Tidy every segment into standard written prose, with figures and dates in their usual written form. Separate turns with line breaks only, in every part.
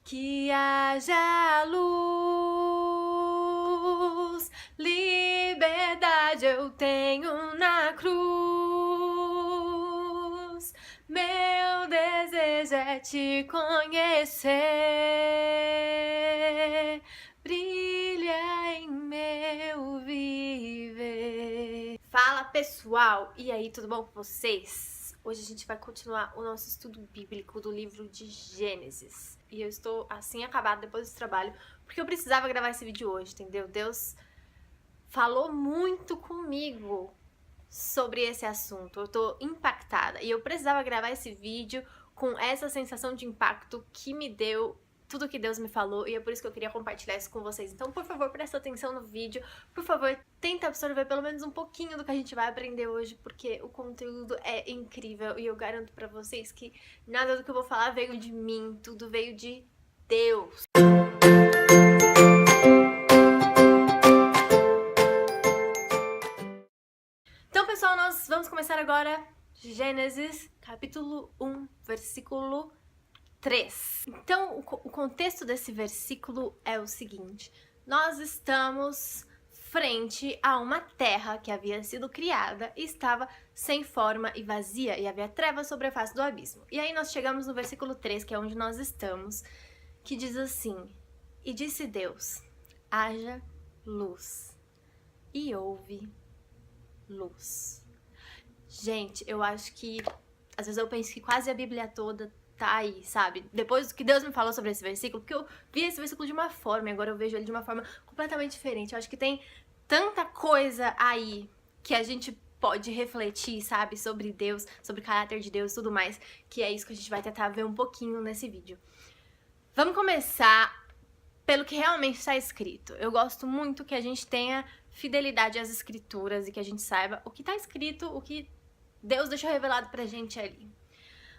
Que haja luz, liberdade eu tenho na cruz. Meu desejo é te conhecer, brilha em meu viver. Fala pessoal, e aí, tudo bom com vocês? Hoje a gente vai continuar o nosso estudo bíblico do livro de Gênesis. E eu estou assim acabada depois do trabalho, porque eu precisava gravar esse vídeo hoje, entendeu? Deus falou muito comigo sobre esse assunto. Eu tô impactada e eu precisava gravar esse vídeo com essa sensação de impacto que me deu tudo que Deus me falou, e é por isso que eu queria compartilhar isso com vocês. Então, por favor, presta atenção no vídeo, por favor, tenta absorver pelo menos um pouquinho do que a gente vai aprender hoje, porque o conteúdo é incrível, e eu garanto pra vocês que nada do que eu vou falar veio de mim, tudo veio de Deus. Então, pessoal, nós vamos começar agora Gênesis, capítulo 1, versículo 3. Então, o contexto desse versículo é o seguinte: nós estamos frente a uma terra que havia sido criada e estava sem forma e vazia, e havia trevas sobre a face do abismo. E aí nós chegamos no versículo 3, que é onde nós estamos, que diz assim: E disse Deus, haja luz, e houve luz. Gente, eu acho que às vezes eu penso que quase a Bíblia toda tá aí, sabe? Depois do que Deus me falou sobre esse versículo, porque eu vi esse versículo de uma forma e agora eu vejo ele de uma forma completamente diferente. Eu acho que tem tanta coisa aí que a gente pode refletir, sabe? Sobre Deus, sobre o caráter de Deus e tudo mais, que é isso que a gente vai tentar ver um pouquinho nesse vídeo. Vamos começar pelo que realmente está escrito. Eu gosto muito que a gente tenha fidelidade às escrituras e que a gente saiba o que está escrito, o que Deus deixou revelado pra gente ali.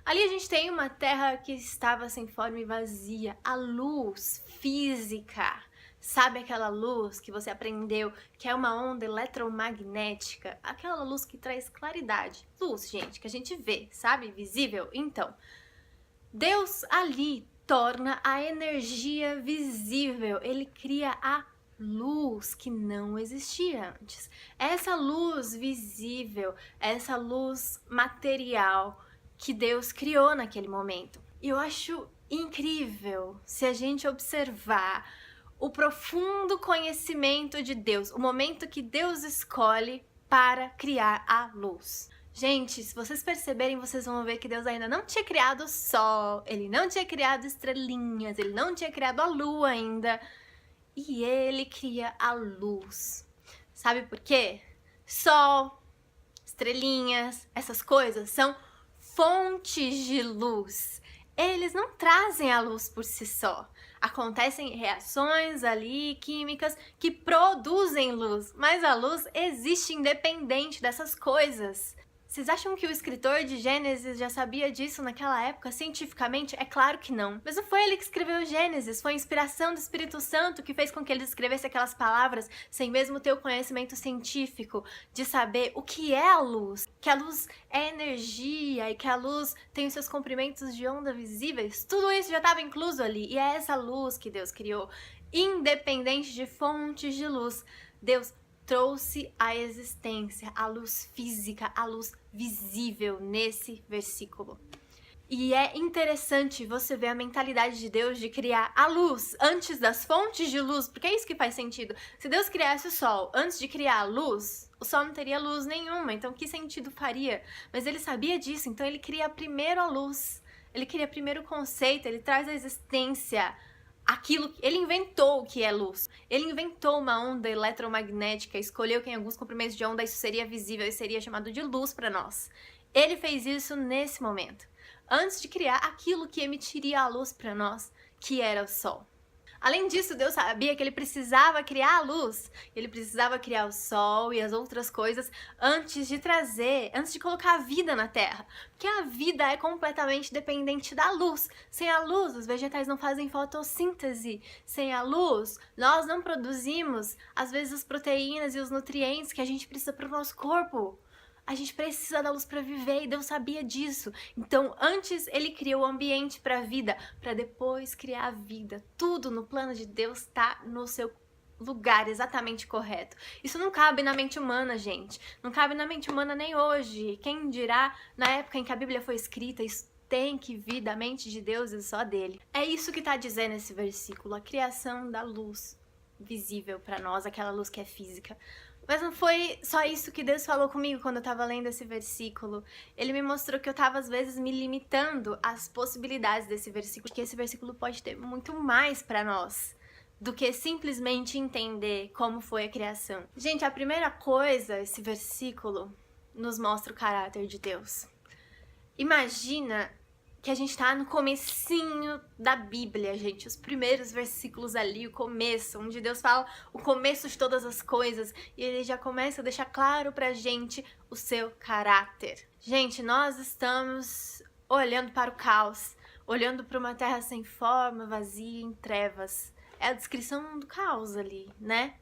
Ali a gente tem uma terra que estava sem forma e vazia. A luz física, sabe aquela luz que você aprendeu que é uma onda eletromagnética? Aquela luz que traz claridade. Luz, gente, que a gente vê, sabe? Visível. Então, Deus ali torna a energia visível. Ele cria a luz que não existia antes. Essa luz visível, essa luz material que Deus criou naquele momento. E eu acho incrível se a gente observar o profundo conhecimento de Deus, o momento que Deus escolhe para criar a luz. Gente, se vocês perceberem, vocês vão ver que Deus ainda não tinha criado o sol, ele não tinha criado estrelinhas, ele não tinha criado a lua ainda. E ele cria a luz. Sabe por quê? Sol, estrelinhas, essas coisas são fontes de luz. Eles não trazem a luz por si só. Acontecem reações ali químicas que produzem luz, mas a luz existe independente dessas coisas. Vocês acham que o escritor de Gênesis já sabia disso naquela época, cientificamente? É claro que não. Mas não foi ele que escreveu Gênesis, foi a inspiração do Espírito Santo que fez com que ele escrevesse aquelas palavras sem mesmo ter o conhecimento científico de saber o que é a luz, que a luz é energia e que a luz tem os seus comprimentos de onda visíveis. Tudo isso já estava incluso ali, e é essa luz que Deus criou, independente de fontes de luz. Deus trouxe à existência a luz física, a luz visível nesse versículo. E é interessante você ver a mentalidade de Deus de criar a luz antes das fontes de luz, porque é isso que faz sentido. Se Deus criasse o sol antes de criar a luz, o sol não teria luz nenhuma, então que sentido faria? Mas ele sabia disso, então ele cria primeiro a luz, ele cria primeiro o conceito, ele traz à existência aquilo, ele inventou o que é luz. Ele inventou uma onda eletromagnética, escolheu que em alguns comprimentos de onda isso seria visível e seria chamado de luz para nós. Ele fez isso nesse momento, antes de criar aquilo que emitiria a luz para nós, que era o sol. Além disso, Deus sabia que ele precisava criar a luz, ele precisava criar o sol e as outras coisas antes de colocar a vida na Terra. Porque a vida é completamente dependente da luz. Sem a luz, os vegetais não fazem fotossíntese. Sem a luz, nós não produzimos, às vezes, as proteínas e os nutrientes que a gente precisa para o nosso corpo. A gente precisa da luz para viver e Deus sabia disso. Então, antes ele criou o ambiente para a vida, para depois criar a vida. Tudo no plano de Deus está no seu lugar exatamente correto. Isso não cabe na mente humana, gente. Não cabe na mente humana nem hoje. Quem dirá na época em que a Bíblia foi escrita, isso tem que vir da mente de Deus e só dele. É isso que está dizendo esse versículo, a criação da luz visível para nós, aquela luz que é física. Mas não foi só isso que Deus falou comigo quando eu tava lendo esse versículo. Ele me mostrou que eu tava, às vezes, me limitando às possibilidades desse versículo, que esse versículo pode ter muito mais pra nós do que simplesmente entender como foi a criação. Gente, a primeira coisa, esse versículo nos mostra o caráter de Deus. Imagina que a gente tá no comecinho da Bíblia, gente, os primeiros versículos ali, o começo, onde Deus fala o começo de todas as coisas, e ele já começa a deixar claro pra gente o seu caráter. Gente, nós estamos olhando para o caos, olhando para uma terra sem forma, vazia, em trevas. É a descrição do caos ali, né?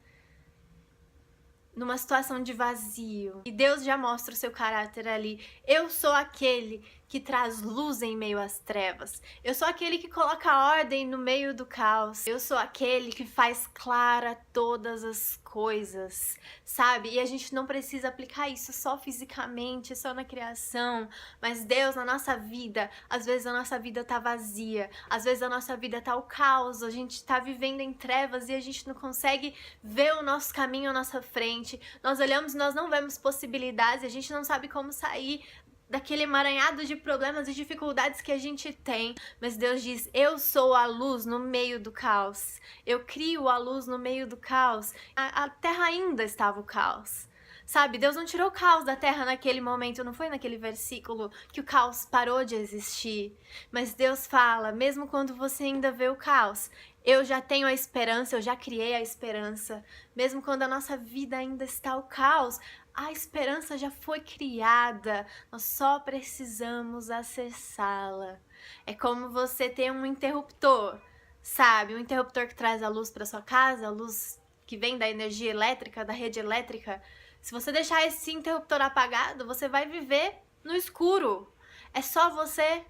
Numa situação de vazio. E Deus já mostra o seu caráter ali. Eu sou aquele que traz luz em meio às trevas. Eu sou aquele que coloca ordem no meio do caos. Eu sou aquele que faz clara todas as coisas, sabe? E a gente não precisa aplicar isso só fisicamente, só na criação, mas Deus na nossa vida, às vezes a nossa vida tá vazia, às vezes a nossa vida tá o caos, a gente tá vivendo em trevas e a gente não consegue ver o nosso caminho à nossa frente. Nós olhamos e nós não vemos possibilidades, a gente não sabe como sair daquele emaranhado de problemas e dificuldades que a gente tem, mas Deus diz, eu sou a luz no meio do caos, eu crio a luz no meio do caos. A terra ainda estava o caos, sabe? Deus não tirou o caos da terra naquele momento, não foi naquele versículo que o caos parou de existir, mas Deus fala, mesmo quando você ainda vê o caos, eu já tenho a esperança, eu já criei a esperança, mesmo quando a nossa vida ainda está o caos, a esperança já foi criada, nós só precisamos acessá-la. É como você ter um interruptor, sabe? Um interruptor que traz a luz para sua casa, a luz que vem da energia elétrica, da rede elétrica. Se você deixar esse interruptor apagado, você vai viver no escuro. É só você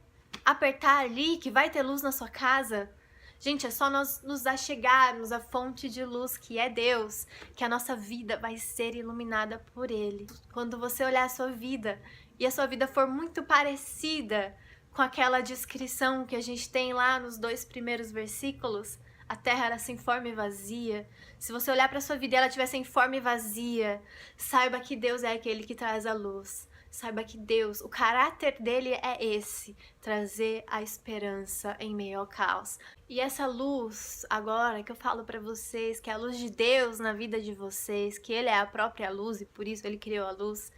apertar ali que vai ter luz na sua casa. Gente, é só nós nos achegarmos à fonte de luz que é Deus, que a nossa vida vai ser iluminada por Ele. Quando você olhar a sua vida e a sua vida for muito parecida com aquela descrição que a gente tem lá nos 2 primeiros versículos, a terra era sem forma e vazia. Se você olhar para a sua vida e ela estiver sem forma e vazia, saiba que Deus é aquele que traz a luz. Saiba que Deus, o caráter dele é esse, trazer a esperança em meio ao caos. E essa luz, agora que eu falo pra vocês, que é a luz de Deus na vida de vocês, que ele é a própria luz e por isso ele criou a luz,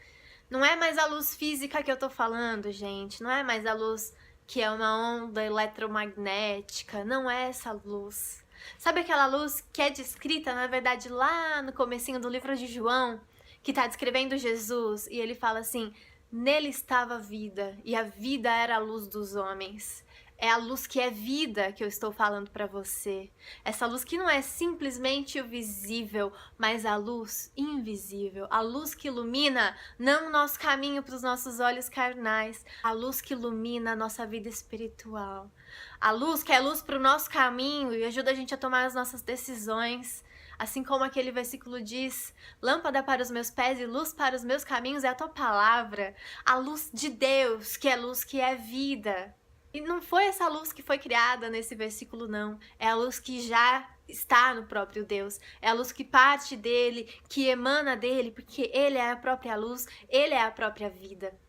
não é mais a luz física que eu tô falando, gente, não é mais a luz que é uma onda eletromagnética, não é essa luz. Sabe aquela luz que é descrita, na verdade, lá no comecinho do livro de João, que está descrevendo Jesus, e ele fala assim, nele estava a vida, e a vida era a luz dos homens. É a luz que é vida que eu estou falando para você. Essa luz que não é simplesmente o visível, mas a luz invisível. A luz que ilumina não o nosso caminho para os nossos olhos carnais. A luz que ilumina a nossa vida espiritual. A luz que é luz para o nosso caminho e ajuda a gente a tomar as nossas decisões. Assim como aquele versículo diz, lâmpada para os meus pés e luz para os meus caminhos é a tua palavra. A luz de Deus, que é luz que é vida. E não foi essa luz que foi criada nesse versículo, não. É a luz que já está no próprio Deus. É a luz que parte dele, que emana dele, porque ele é a própria luz, ele é a própria vida.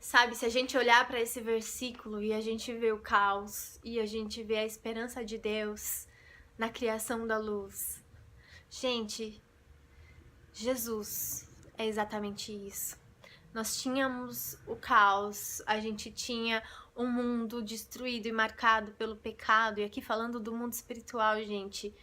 Sabe, se a gente olhar para esse versículo e a gente vê o caos, e a gente vê a esperança de Deus na criação da luz. Gente, Jesus é exatamente isso. Nós tínhamos o caos, a gente tinha um mundo destruído e marcado pelo pecado, e aqui falando do mundo espiritual, gente,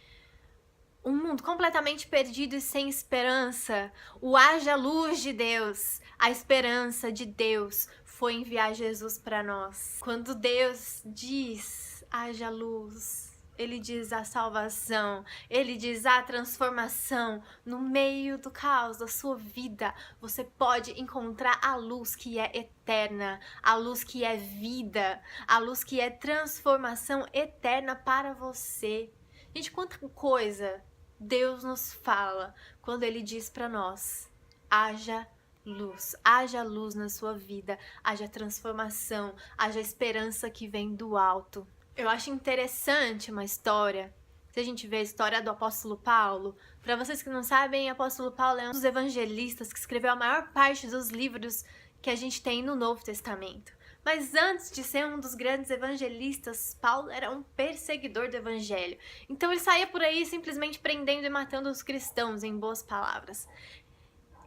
um mundo completamente perdido e sem esperança. O haja luz de Deus, a esperança de Deus foi enviar Jesus para nós. Quando Deus diz haja luz, ele diz a salvação, ele diz a transformação. No meio do caos da sua vida, você pode encontrar a luz que é eterna, a luz que é vida, a luz que é transformação eterna para você. Gente, quanta coisa Deus nos fala quando ele diz para nós: haja luz na sua vida, haja transformação, haja esperança que vem do alto. Eu acho interessante uma história, se a gente vê a história do apóstolo Paulo. Para vocês que não sabem, o apóstolo Paulo é um dos evangelistas que escreveu a maior parte dos livros que a gente tem no Novo Testamento. Mas antes de ser um dos grandes evangelistas, Paulo era um perseguidor do evangelho. Então ele saía por aí simplesmente prendendo e matando os cristãos, em boas palavras.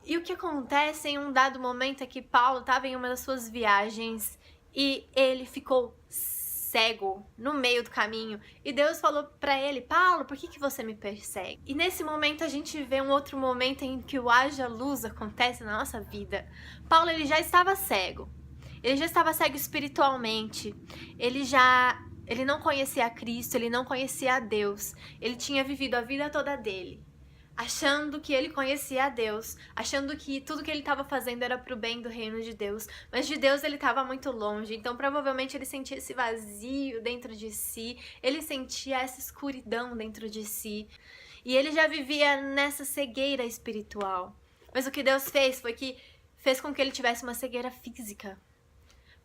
E o que acontece em um dado momento é que Paulo estava em uma das suas viagens e ele ficou cego no meio do caminho, e Deus falou para ele: Paulo, por que você me persegue? E nesse momento a gente vê um outro momento em que o haja luz acontece na nossa vida. Paulo, ele já estava cego espiritualmente, ele não conhecia a Cristo, ele não conhecia a Deus, ele tinha vivido a vida toda dele achando que ele conhecia a Deus, achando que tudo que ele estava fazendo era pro bem do reino de Deus, mas de Deus ele estava muito longe. Então provavelmente ele sentia esse vazio dentro de si, ele sentia essa escuridão dentro de si, e ele já vivia nessa cegueira espiritual. Mas o que Deus fez foi que fez com que ele tivesse uma cegueira física,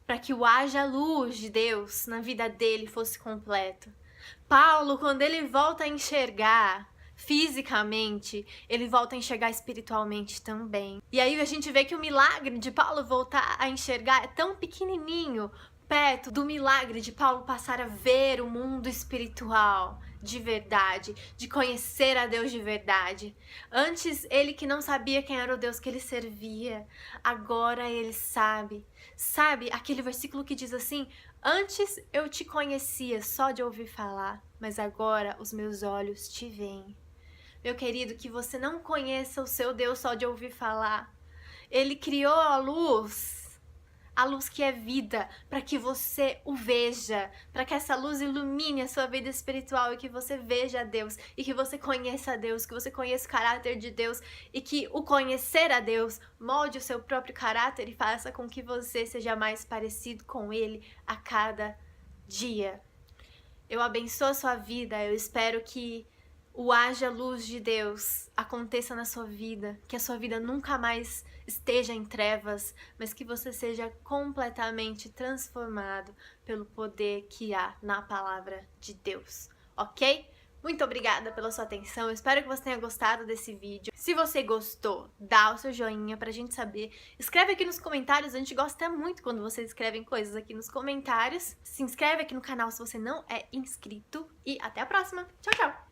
para que o haja luz de Deus na vida dele fosse completo. Paulo, quando ele volta a enxergar fisicamente, ele volta a enxergar espiritualmente também. E aí a gente vê que o milagre de Paulo voltar a enxergar é tão pequenininho perto do milagre de Paulo passar a ver o mundo espiritual de verdade, de conhecer a Deus de verdade. Antes, ele que não sabia quem era o Deus que ele servia, agora ele sabe. Sabe aquele versículo que diz assim: antes eu te conhecia só de ouvir falar, mas agora os meus olhos te veem. Meu querido, que você não conheça o seu Deus só de ouvir falar. Ele criou a luz que é vida, para que você o veja, para que essa luz ilumine a sua vida espiritual e que você veja a Deus, e que você conheça a Deus, que você conheça o caráter de Deus, e que o conhecer a Deus molde o seu próprio caráter e faça com que você seja mais parecido com Ele a cada dia. Eu abençoo a sua vida, eu espero que o haja luz de Deus aconteça na sua vida, que a sua vida nunca mais esteja em trevas, mas que você seja completamente transformado pelo poder que há na palavra de Deus, ok? Muito obrigada pela sua atenção, eu espero que você tenha gostado desse vídeo. Se você gostou, dá o seu joinha pra gente saber. Escreve aqui nos comentários, a gente gosta muito quando vocês escrevem coisas aqui nos comentários. Se inscreve aqui no canal se você não é inscrito e até a próxima. Tchau, tchau!